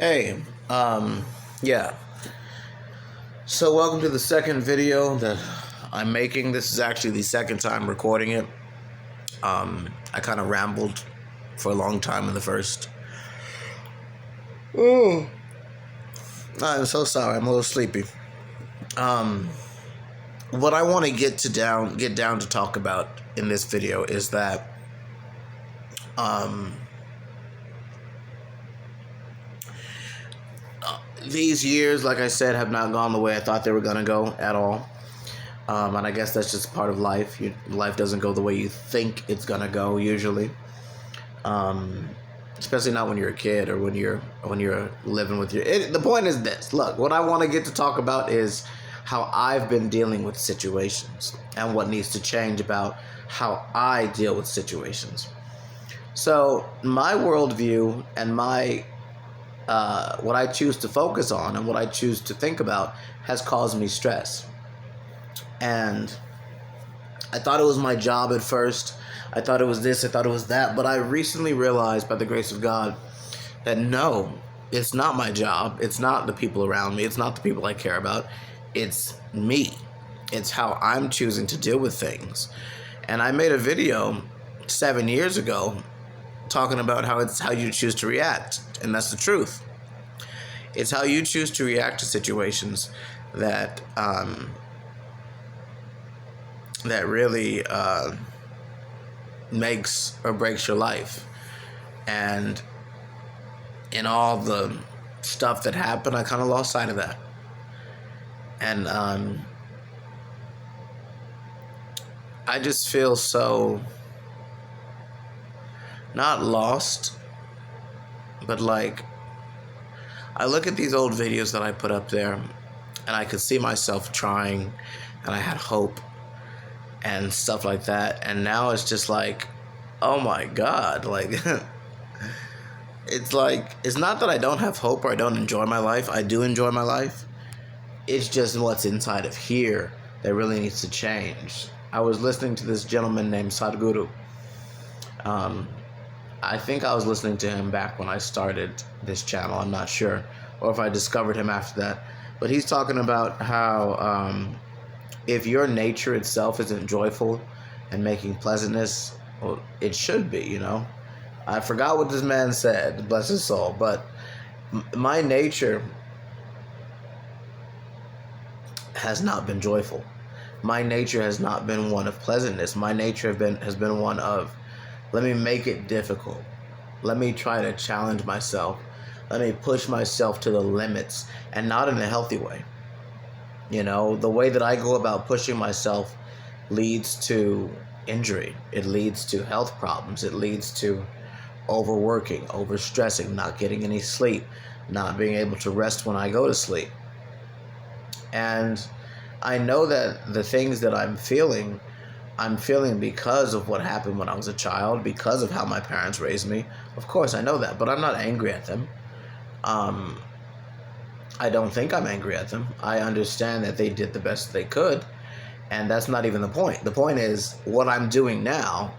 Hey, yeah. So welcome to the second video that I'm making. This is actually the second time recording it. I kind of rambled for a long time in the first. Oh, I'm so sorry. I'm a little sleepy. What I want to get down to talk about in this video is that, these years, like I said, have not gone the way I thought they were gonna go at all. And I guess that's just part of life. Life doesn't go the way you think it's gonna go usually, especially not when you're a kid or when you're living with the point is this. Look, what I want to get to talk about is how I've been dealing with situations and what needs to change about how I deal with situations. So my worldview and my what I choose to focus on and what I choose to think about has caused me stress. And I thought it was my job at first. I thought it was this, I thought it was that. But I recently realized, by the grace of God, that no, it's not my job. It's not the people around me. It's not the people I care about. It's me. It's how I'm choosing to deal with things. And I made a video 7 years ago talking about how it's how you choose to react. And that's the truth. It's how you choose to react to situations that that really makes or breaks your life. And in all the stuff that happened, I kind of lost sight of that. And I just feel so not lost, but like I look at these old videos that I put up there and I could see myself trying and I had hope and stuff like that, and now it's just like, oh my God, like it's like, it's not that I don't have hope or I don't enjoy my life. I do enjoy my life. It's just what's inside of here that really needs to change. I was listening to this gentleman named Sadhguru. I think I was listening to him back when I started this channel. I'm not sure, or if I discovered him after that. But he's talking about how if your nature itself isn't joyful and making pleasantness, well, it should be, I forgot what this man said, bless his soul, but my nature has not been joyful. My nature has not been one of pleasantness. My nature has been one of, let me make it difficult. Let me try to challenge myself. Let me push myself to the limits, and not in a healthy way. The way that I go about pushing myself leads to injury. It leads to health problems. It leads to overworking, overstressing, not getting any sleep, not being able to rest when I go to sleep. And I know that the things that I'm feeling because of what happened when I was a child, because of how my parents raised me. Of course, I know that, but I'm not angry at them. I don't think I'm angry at them. I understand that they did the best they could, and that's not even the point. The point is what I'm doing now,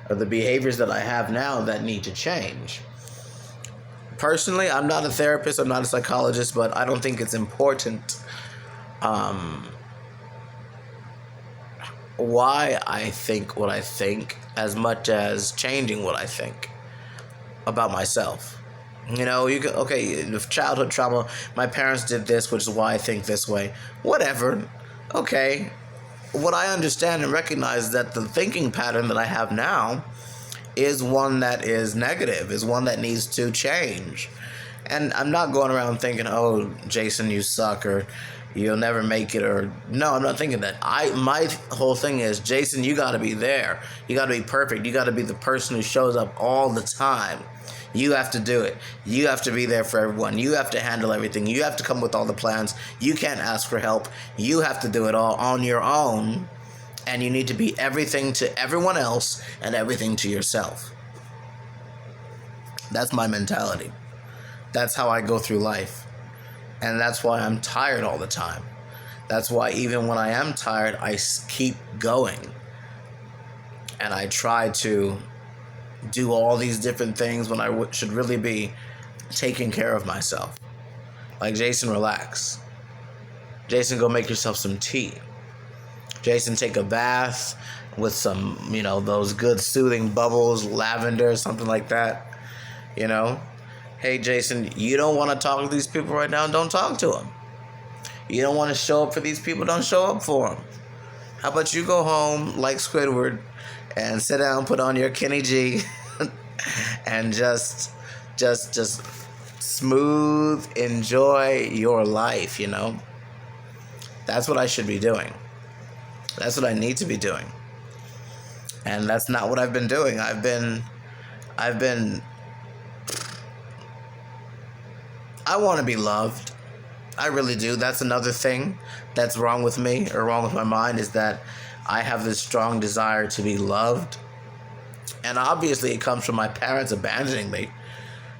or the behaviors that I have now that need to change. Personally, I'm not a therapist, I'm not a psychologist, but I don't think it's important why I think what I think as much as changing what I think about myself. You can, okay, childhood trauma, my parents did this, which is why I think this way. Whatever. Okay. What I understand and recognize is that the thinking pattern that I have now is one that is negative, is one that needs to change. And I'm not going around thinking, oh, Jason, you suck, or you'll never make it, or no, I'm not thinking that. My whole thing is, Jason, you got to be there. You got to be perfect. You got to be the person who shows up all the time. You have to do it. You have to be there for everyone. You have to handle everything. You have to come with all the plans. You can't ask for help. You have to do it all on your own. And you need to be everything to everyone else and everything to yourself. That's my mentality. That's how I go through life. And that's why I'm tired all the time. That's why even when I am tired, I keep going. And I try to do all these different things when I should really be taking care of myself. Like, Jason, relax. Jason, go make yourself some tea. Jason, take a bath with some, those good soothing bubbles, lavender, something like that. Hey, Jason, you don't want to talk to these people right now? Don't talk to them. You don't want to show up for these people? Don't show up for them. How about you go home like Squidward and sit down, put on your Kenny G, and just smooth, enjoy your life, That's what I should be doing. That's what I need to be doing. And that's not what I've been doing. I want to be loved. I really do. That's another thing that's wrong with me, or wrong with my mind, is that I have this strong desire to be loved. And obviously it comes from my parents abandoning me.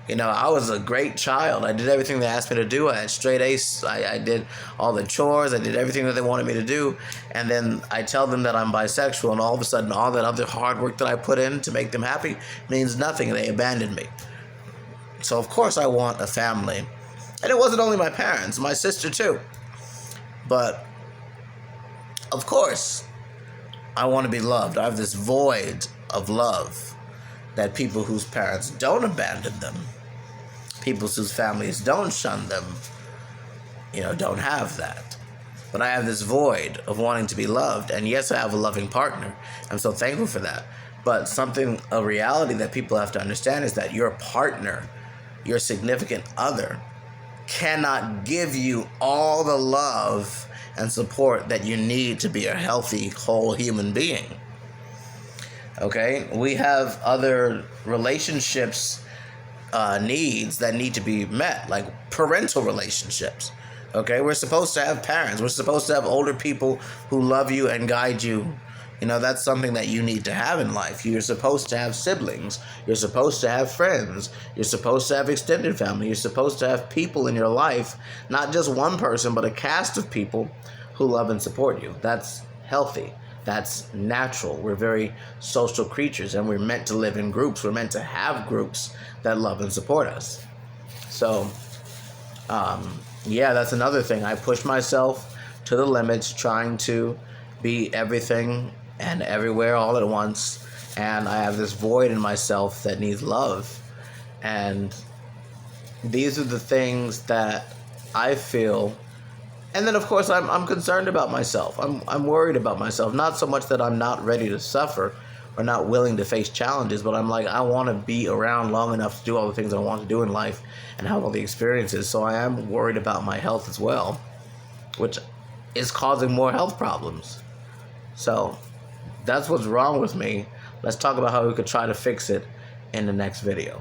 I was a great child. I did everything they asked me to do. I had straight A's. I did all the chores. I did everything that they wanted me to do. And then I tell them that I'm bisexual, and all of a sudden all that other hard work that I put in to make them happy means nothing, and they abandoned me. So of course I want a family. And it wasn't only my parents, my sister too. But of course I want to be loved. I have this void of love that people whose parents don't abandon them, people whose families don't shun them, don't have that. But I have this void of wanting to be loved. And yes, I have a loving partner. I'm so thankful for that. But a reality that people have to understand is that your partner, your significant other, cannot give you all the love and support that you need to be a healthy, whole human being. Okay? We have other relationships, needs that need to be met, like parental relationships. Okay? We're supposed to have parents. We're supposed to have older people who love you and guide you. That's something that you need to have in life. You're supposed to have siblings. You're supposed to have friends. You're supposed to have extended family. You're supposed to have people in your life, not just one person, but a cast of people who love and support you. That's healthy. That's natural. We're very social creatures, and we're meant to live in groups. We're meant to have groups that love and support us. So, that's another thing. I push myself to the limits, trying to be everything and everywhere all at once, and I have this void in myself that needs love. And these are the things that I feel. And then of course I'm concerned about myself. I'm worried about myself. Not so much that I'm not ready to suffer or not willing to face challenges, but I'm like, I want to be around long enough to do all the things I want to do in life and have all the experiences. So I am worried about my health as well, which is causing more health problems. So that's what's wrong with me. Let's talk about how we could try to fix it in the next video.